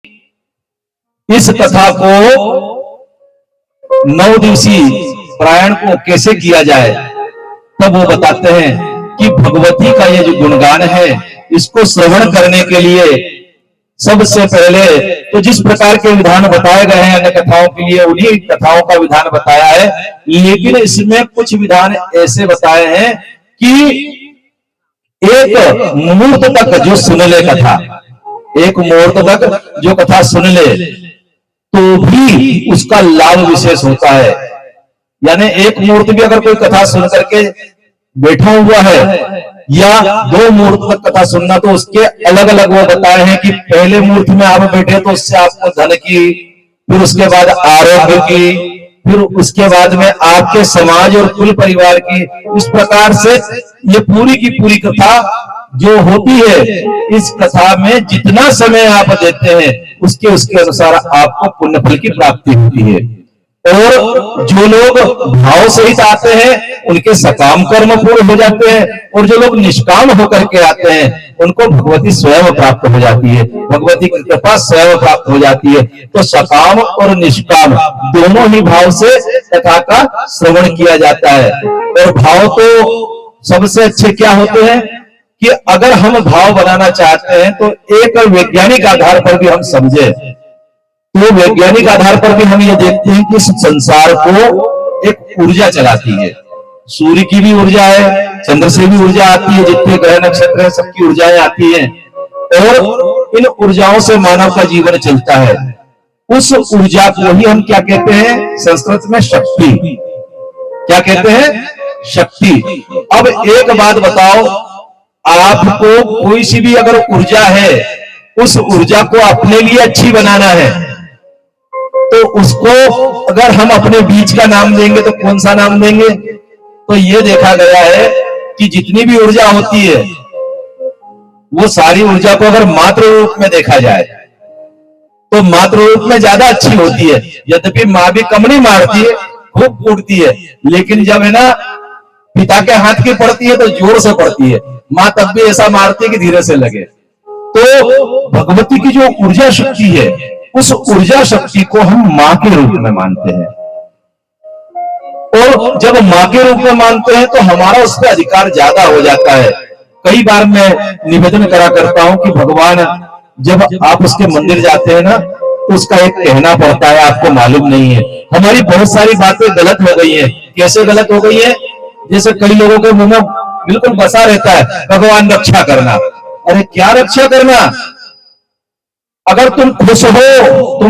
इस कथा को 9 दिवसीय पारायण को कैसे किया जाए, तब वो बताते हैं कि भगवती का ये जो गुणगान है, इसको श्रवण करने के लिए सबसे पहले तो जिस प्रकार के विधान बताए गए हैं अन्य कथाओं के लिए, उन्हीं कथाओं का विधान बताया है। लेकिन इसमें कुछ विधान ऐसे बताए हैं कि एक मुहूर्त तक जो सुन ले कथा, एक मुहूर्त तक जो कथा सुन ले तो भी उसका लाभ विशेष होता है। यानी एक मुहूर्त भी अगर कोई कथा सुन करके बैठा हुआ है या 2 मुहूर्त तक कथा सुनना, तो उसके अलग अलग वो बताए हैं कि पहले मुहूर्त में आप बैठे तो उससे आपको धन की, फिर उसके बाद आरोग्य की, फिर उसके बाद में आपके समाज और कुल परिवार की। इस प्रकार से ये पूरी की पूरी कथा जो होती है, इस कथा में जितना समय आप देते हैं उसके अनुसार आपको पुण्य फल की प्राप्ति होती है। और जो लोग भाव सहित आते हैं उनके सकाम कर्म पूर्ण हो जाते हैं, और जो लोग निष्काम होकर के आते हैं उनको भगवती स्वयं प्राप्त हो जाती है, भगवती की कृपा स्वयं प्राप्त हो जाती है। तो सकाम और निष्काम दोनों ही भाव से कथा का श्रवण किया जाता है। और भाव तो सबसे अच्छे क्या होते हैं कि अगर हम भाव बनाना चाहते हैं तो एक वैज्ञानिक आधार पर भी हम समझे, तो वैज्ञानिक आधार पर भी हम ये देखते हैं कि इस संसार को एक ऊर्जा चलाती है। सूर्य की भी ऊर्जा है, चंद्र से भी ऊर्जा आती है, जितने ग्रह नक्षत्र हैं सबकी ऊर्जाएं आती हैं, और इन ऊर्जाओं से मानव का जीवन चलता है। उस ऊर्जा को ही हम क्या कहते हैं संस्कृत में? शक्ति। क्या कहते हैं? शक्ति। अब एक बात बताओ, आपको कोई सी भी अगर ऊर्जा है, उस ऊर्जा को अपने लिए अच्छी बनाना है, तो उसको अगर हम अपने बीज का नाम देंगे तो कौन सा नाम देंगे? तो ये देखा गया है कि जितनी भी ऊर्जा होती है वो सारी ऊर्जा को अगर मातृ रूप में देखा जाए तो मातृ रूप में ज्यादा अच्छी होती है। यद्यपि माँ भी कम नहीं मारती है, खूब कूटती है, लेकिन जब है ना पिता के हाथ की पड़ती है तो जोर से पड़ती है। माँ तब भी ऐसा मारती है कि धीरे से लगे। तो भगवती की जो ऊर्जा शक्ति है, उस ऊर्जा शक्ति को हम मां के रूप में मानते हैं, और जब मां के रूप में मानते हैं तो हमारा उस पर अधिकार ज्यादा हो जाता है। कई बार मैं निवेदन करा करता हूं कि भगवान, जब आप उसके मंदिर जाते हैं ना, तो उसका एक कहना पड़ता है, आपको मालूम नहीं है। हमारी बहुत सारी बातें गलत हो गई है। कैसे गलत हो गई है? जैसे कई लोगों के मुंह में बिल्कुल बसा रहता है, भगवान रक्षा करना। अरे क्या रक्षा करना? अगर तुम खुश हो,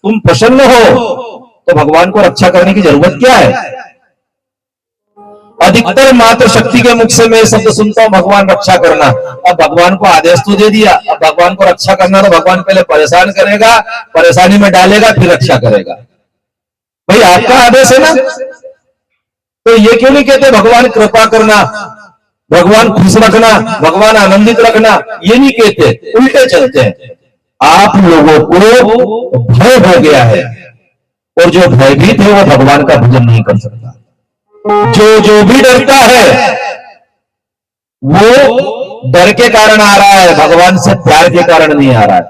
तुम प्रसन्न हो, तो भगवान को रक्षा करने की जरूरत क्या है? अधिकतर मात्र शक्ति के मुख से मैं शब्द सुनता हूं, भगवान रक्षा करना। अब भगवान को आदेश तो दे दिया, अब भगवान को रक्षा करना तो भगवान पहले परेशान करेगा, परेशानी में डालेगा, फिर रक्षा करेगा। भाई आपका आदेश है ना, तो ये क्यों नहीं कहते भगवान कृपा करना, भगवान खुश रखना, भगवान आनंदित रखना? ये नहीं कहते, उल्टे चलते हैं। आप लोगों को भय हो गया है, और जो भयभीत है वो भगवान का भजन नहीं कर सकता। जो भी डरता है वो डर के कारण आ रहा है, भगवान से प्यार के कारण नहीं आ रहा है।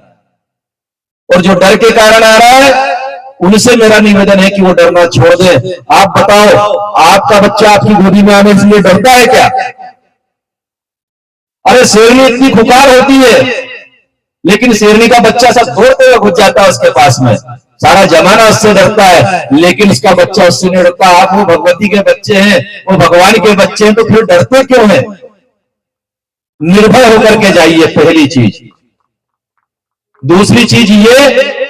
और जो डर के कारण आ रहा है उनसे मेरा निवेदन है कि वो डरना छोड़ दे। आप बताओ, आपका बच्चा आपकी गोदी में आने के लिए डरता है क्या? अरे शेरनी इतनी खुकार होती है, लेकिन शेरनी का बच्चा सब दौड़ते हुए घुस जाता है उसके पास में, सारा जमाना उससे डरता है, लेकिन उसका बच्चा उससे नहीं डरता। आप वो भगवती के बच्चे हैं, वो भगवान के बच्चे हैं, तो फिर डरते क्यों हैं? निर्भय होकर के जाइए, पहली चीज। दूसरी चीज ये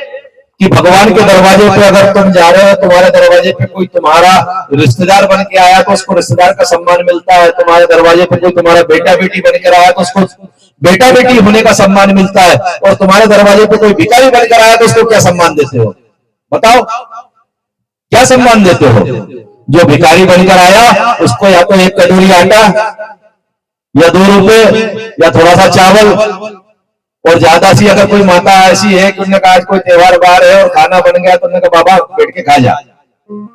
कि भगवान के दरवाजे पे अगर तुम जा रहे हो, तुम्हारे दरवाजे पे कोई तुम्हारा रिश्तेदार बन के आया तो उसको रिश्तेदार का सम्मान मिलता है। तुम्हारे दरवाजे पे कोई तुम्हारा बेटा बेटी बनकर आया तो उसको बेटा बेटी होने का सम्मान मिलता है। और तुम्हारे दरवाजे पे कोई भिखारी बनकर आया तो उसको क्या सम्मान देते हो? बताओ, क्या सम्मान देते हो? जो भिखारी बनकर आया उसको या तो 1 कटोरी आटा या 2 रुपए या थोड़ा सा चावल, और ज्यादा सी अगर कोई माता ऐसी है कि उन्होंने कहा आज कोई त्योहार बार है और खाना बन गया, तो उन्होंने कहा बाबा बैठ के खा जा,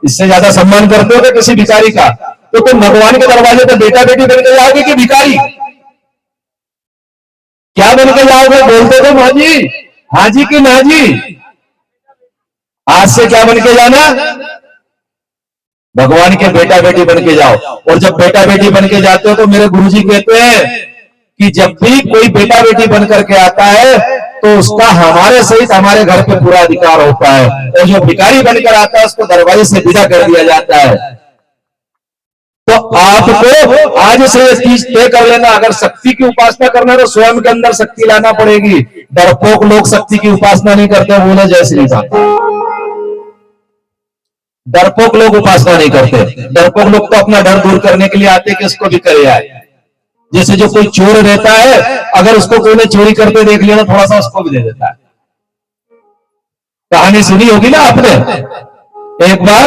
इससे ज्यादा सम्मान करते हो किसी भिखारी का? तो तुम भगवान के दरवाजे पर बेटा बेटी बनकर जाओगे कि भिखारी? क्या बन के जाओगे? बोलते थे माँ जी, हाँ जी कि ना जी। आज से क्या बन के जाना? भगवान के बेटा बेटी बन के जाओ। और जब बेटा बेटी बन के जाते हो तो मेरे गुरुजी कहते हैं कि जब भी कोई बेटा बेटी बन करके आता है तो उसका हमारे सहित हमारे घर पे पूरा अधिकार होता है, और जो भिखारी बनकर आता है उसको दरवाजे से विदा कर दिया जाता है। तो आपको आज से ये चीज तय कर लेना, अगर शक्ति की उपासना करना है तो स्वयं के अंदर शक्ति लाना पड़ेगी। डरपोक लोग शक्ति की उपासना नहीं करते, बोले जय श्री राम। डरपोक लोग उपासना नहीं करते। डरपोक लोग तो अपना डर दूर करने के लिए आते कि उसको भी करे आए। जैसे जो कोई चोर रहता है, अगर उसको कोई ने चोरी करते देख लिया तो थोड़ा सा उसको भी दे देता है। कहानी सुनी होगी ना आपने। एक बार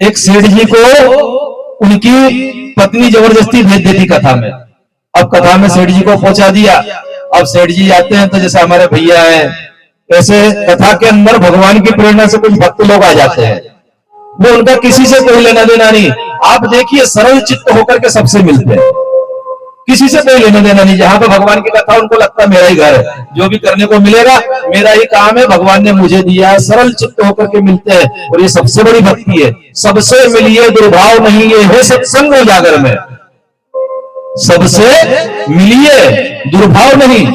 एक सेठ जी को उनकी पत्नी जबरदस्ती भेज देती कथा में। अब कथा में सेठ जी को पहुंचा दिया। अब सेठ जी आते हैं तो जैसे हमारे भैया हैं, ऐसे कथा के अंदर भगवान की प्रेरणा से कुछ भक्त लोग आ जाते हैं। वो उनका किसी से कोई लेना देना नहीं। आप देखिए सरल चित्त होकर के सबसे मिलते हैं, किसी से कोई लेना देना नहीं। जहां पे भगवान की कथा उनको लगता है मेरा ही घर है, जो भी करने को मिलेगा मेरा ही काम है, भगवान ने मुझे दिया है। सरल चित्त होकर के मिलते हैं और ये सबसे बड़ी भक्ति है। सबसे मिलिए दुर्भाव नहीं, ये है सत्संग उजागर में। सबसे मिलिए दुर्भाव नहीं,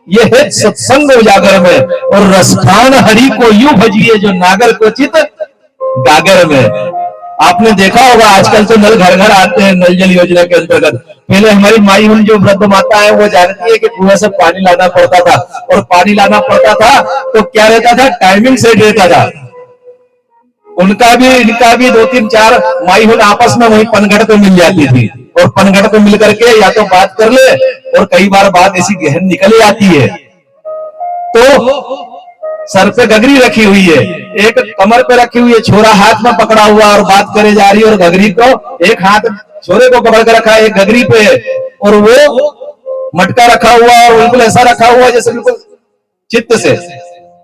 ये है सत्संग उजागर में। और रसखान हरि को यूं भजिए जो नागर को चित गागर में। आपने देखा होगा आजकल तो नल घर घर आते हैं नल जल योजना के अंतर्गत। पहले हमारी माई उन जो वृद्ध माता है वो जानती है कि कुएं से पानी लाना पड़ता था, और पानी लाना पड़ता था तो क्या रहता था, टाइमिंग सेट रहता था। उनका भी इनका भी 2-3-4 माई हुन आपस में वही पनघट पे मिल जाती थी, और पनघट पे मिल करके या तो बात कर ले, और कई बार बात ऐसी गहन निकल जाती है। तो सर पे गगरी रखी हुई है, एक कमर पे रखी हुई है, छोरा हाथ में पकड़ा हुआ और बात करे जा रही है, और गगरी को एक हाथ छोरे को पकड़ कर रखा है, एक गगरी पे, और वो मटका रखा हुआ और बिल्कुल ऐसा रखा हुआ जैसे बिल्कुल चित्त से।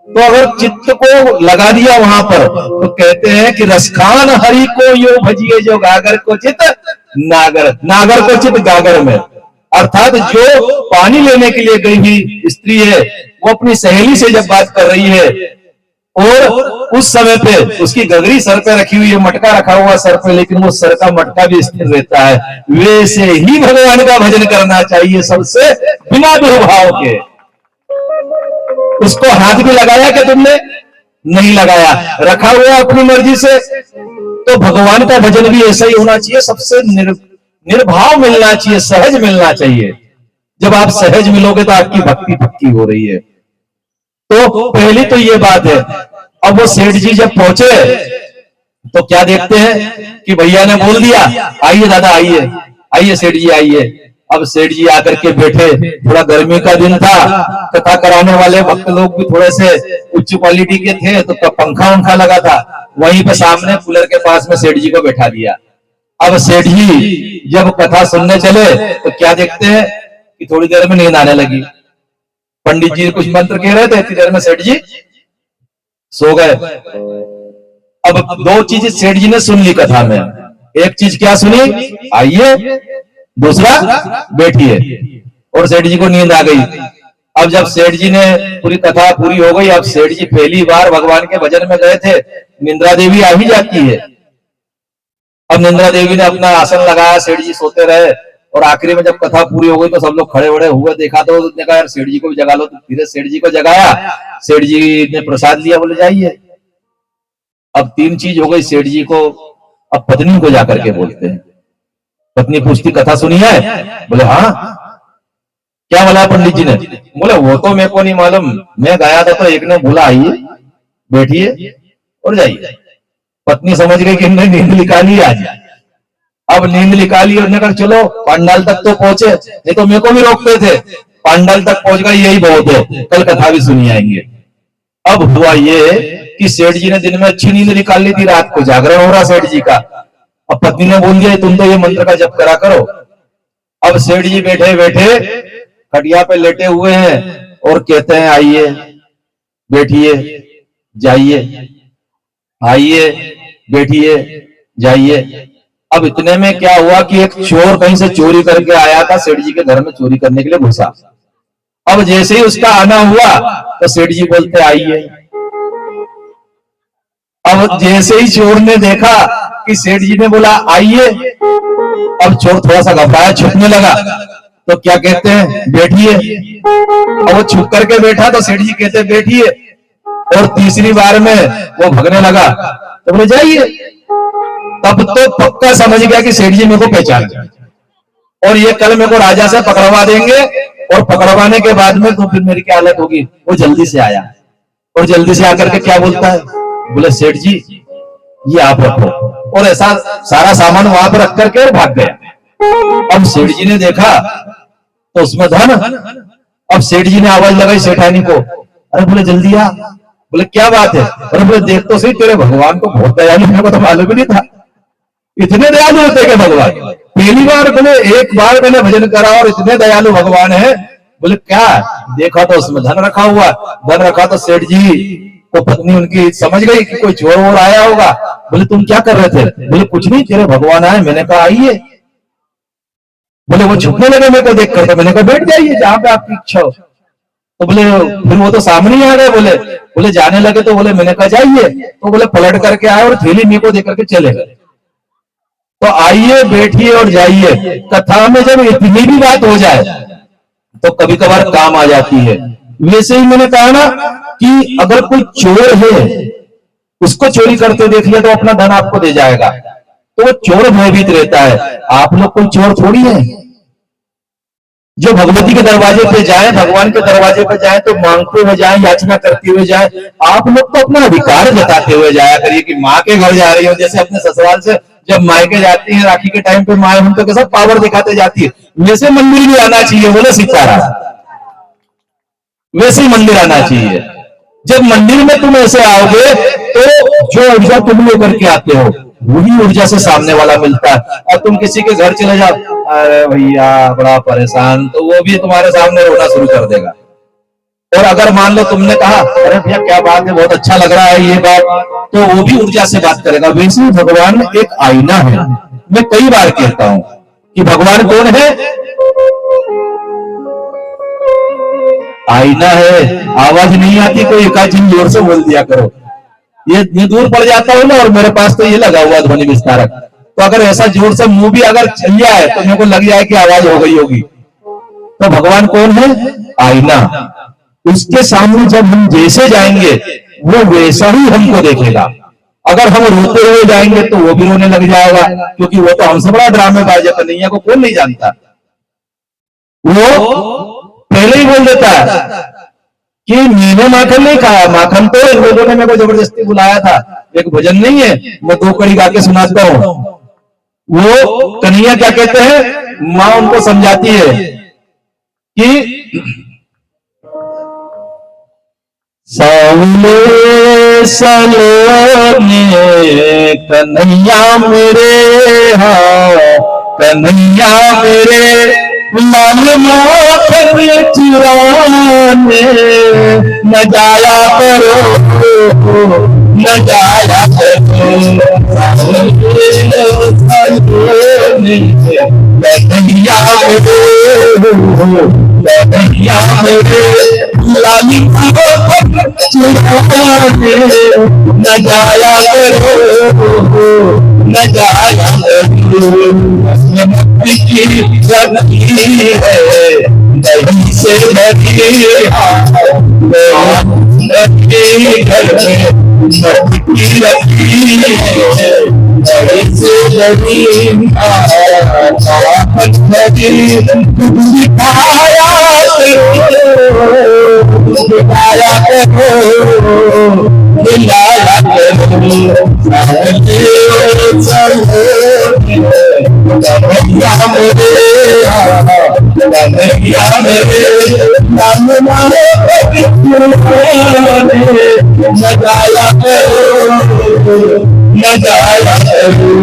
तो अगर चित्त को लगा दिया वहां पर तो कहते हैं कि रसखान हरि को यो भजिए जो गागर को चित नागर, नागर को चित गागर में। अर्थात जो पानी लेने के लिए गई हुई स्त्री है वो अपनी सहेली से जब बात कर रही है और उस समय पे उसकी गगरी सर पे रखी हुई है, मटका रखा हुआ सर पे, लेकिन वो सर का मटका भी स्थिर रहता है। वैसे ही भगवान का भजन करना चाहिए सबसे बिना दुर्भाव के। उसको हाथ भी लगाया कि तुमने नहीं लगाया, रखा हुआ अपनी मर्जी से। तो भगवान का भजन भी ऐसा ही होना चाहिए, सबसे निर्भाव मिलना चाहिए, सहज मिलना चाहिए। जब आप सहज मिलोगे तो आपकी भक्ति पक्की हो रही है। तो पहली तो ये बात है। अब वो सेठ जी जब पहुंचे तो क्या देखते हैं कि भैया ने बोल दिया आइए दादा आइए, आइए सेठ जी आइए। अब सेठ जी आकर के बैठे, थोड़ा गर्मी का दिन था, कथा कराने वाले भक्त लोग भी थोड़े से उच्च क्वालिटी के थे, तो पंखा उंखा लगा था, वहीं पे सामने कूलर के पास में सेठ जी को बैठा दिया। अब सेठ जी जब कथा सुनने चले तो क्या देखते हैं कि थोड़ी देर में नींद आने लगी। पंडित जी कुछ मंत्र कह रहे थे, इतनी देर में सेठ जी सो गए। अब दो चीज सेठ जी ने सुन ली कथा में। एक चीज क्या सुनी, आइए, दूसरा बैठिए, और सेठ जी को नींद आ गई। अब जब सेठ जी ने पूरी कथा पूरी हो गई, अब सेठ जी पहली बार भगवान के भजन में गए थे, निंद्रा देवी आ ही जाती है। अब निंद्रा देवी ने अपना आसन लगाया, सेठ जी सोते रहे, और आखिरी में जब कथा पूरी हो गई तो सब लोग खड़े बड़े हुए, देखा तो उसने कहा यार सेठ जी को भी जगा लो। तो धीरे सेठ जी को जगाया, सेठ जी ने प्रसाद लिया, बोले जाइए। अब 3 चीज हो गई सेठ जी को। अब पत्नी को जाकर के बोलते हैं, पत्नी पूछती कथा सुनी है? बोले हाँ। क्या बोला पंडित जी ने? बोले वो तो मेरे को नहीं मालूम, मैं गया था तो एक ने बोला आइए बैठिए और जाइए। पत्नी समझ गई कि इन्होंने नींद निकाली आज। अब नींद निकाली और कहा चलो पांडाल तक तो पहुंचे, नहीं तो मेरे को भी रोकते थे। पांडाल तक पहुंच गए, यही बहुत है, कल कथा भी सुनी आएंगे। अब हुआ ये कि सेठ जी ने दिन में अच्छी नींद निकाल ली थी, रात को जागरण हो रहा सेठ जी का। अब पत्नी ने बोल दिया तुम तो ये मंत्र का जप करा करो। अब सेठ जी बैठे बैठे खटिया पे लेटे हुए हैं और कहते हैं आइए बैठिए जाइए, आइए बैठिए जाइए। अब इतने में क्या हुआ कि एक चोर कहीं से चोरी करके आया था, सेठ जी के घर में चोरी करने के लिए घुसा। अब जैसे ही उसका आना हुआ तो सेठ जी बोलते आइए। अब जैसे ही चोर ने देखा कि सेठ जी ने बोला आइए, अब चोर थोड़ा सा घबराया, छुपने लगा। तो क्या कहते हैं, बैठिए। अब वो छुप करके बैठा तो सेठ जी कहते बैठिए, और तीसरी बार में वो भगने लगा तो बोले जाइए। तब तो पक्का समझ गया कि सेठ जी मेरे को पहचान गया और ये कल मेरे को राजा से पकड़वा देंगे, और पकड़वाने के बाद में तो फिर मेरी क्या हालत होगी। वो जल्दी से आया और जल्दी से आकर के क्या बोलता है, बोले सेठ जी ये आप रखो, और ऐसा सारा सामान वहां पर रख करके और भाग गया। अब सेठ जी ने देखा तो उसमें धन। अब सेठ जी ने आवाज लगाई सेठानी को, अरे बोले जल्दी आ। बोले क्या बात है, अरे बोले देख तो सही तेरे भगवान को बहुत दयालु, मेरे को तो मालूम ही नहीं था इतने दयालु होते हैं भगवान। पहली बार बोले एक बार मैंने भजन करा और इतने दयालु भगवान है। बोले क्या, देखा तो उसमें धन रखा हुआ। धन रखा तो सेठ जी को पत्नी उनकी समझ गई कि कोई चोर वोर आया होगा। बोले तुम क्या कर रहे थे, बोले कुछ नहीं तेरे भगवान आए, मैंने कहा आइए। बोले वो झुकने लगे मेरे को देख कर, मैंने कहा बैठ जाइए जहां पे आपकी इच्छा हो। तो बोले फिर वो तो सामने ही आ गए। बोले जाने लगे तो बोले मैंने कहा जाइए। तो बोले पलट करके आए और थैली मेरे को देख करके चले गए। तो आइए बैठिए और जाइए। कथा में जब इतनी भी बात हो जाए तो कभी कभार काम आ जाती है। वैसे ही मैंने कहा ना कि अगर कोई चोर है उसको चोरी करते देख लिया तो अपना धन आपको दे जाएगा, तो वो चोर भयभीत रहता है। आप लोग कोई चोर थोड़ी है। जो भगवती के दरवाजे पे जाए, भगवान के दरवाजे पे जाए तो मांगते हुए जाए, याचना करते हुए जाए। आप लोग तो अपना अधिकार जताते हुए जाया करिए कि माँ के घर जा रही हो, जैसे अपने ससुराल से जब मायके जाती है राखी के टाइम पे माए हम तो कैसा पावर दिखाते जाती है, वैसे मंदिर भी आना चाहिए। बोले सीताराम, वैसे ही मंदिर आना चाहिए। जब मंदिर में तुम ऐसे आओगे तो जो ऊर्जा तुम लेकर के आते हो वही ऊर्जा से सामने वाला मिलता है। और तुम किसी के घर चले जाओ, अरे भैया बड़ा परेशान, तो वो भी तुम्हारे सामने रोना शुरू कर देगा। और अगर मान लो तुमने कहा अरे भैया क्या बात है, बहुत अच्छा लग रहा है ये बात, तो वो भी ऊर्जा से बात करेगा। वैसे ही भगवान एक आईना है। मैं कई बार कहता हूं कि भगवान कौन है, आईना है। आवाज नहीं आती कोई एकाध जोर से बोल दिया करो, ये दूर पड़ जाता हूं ना, और मेरे पास तो ये लगा हुआ ध्वनि विस्तारक, तो अगर ऐसा जोर से मुंह भी अगर चल जाए तो मेरे को लग जाए कि आवाज हो गई होगी। तो भगवान कौन है, आईना। उसके सामने जब हम जैसे जाएंगे वो वैसा ही हमको देखेगा। अगर हम रोते हुए जाएंगे तो वो भी रोने लग जाएगा, क्योंकि वो तो हमसे बड़ा ड्रामेबाज है, कन्हैया को कौन नहीं जानता। वो पहले ही बोल देता है कि मैंने माखन नहीं खाया, माखन तो इन लोगों ने मेरे को जबरदस्ती बुलाया था। एक भजन नहीं है, मैं 2 कड़ी गा के सुनाता हूं। वो कन्हैया क्या कहते हैं, मां उनको समझाती है कि सावले सलोने कन्हैया मेरे, हाँ कन्हैया मेरे, लाल माखन चुराने न जाया करो, न जाया करो। कन्हैया मेरे, कन्हैया मेरे, लाल माखन चुराने न जाया करो, न जाया करो। नहीं से लगी घर में की लगी, नहीं से लगी दिखाया करो, दिलाया करो। कन्हैया मेरे, कन्हैया मेरे, नाम मारे न जाया करो, न जाया करो।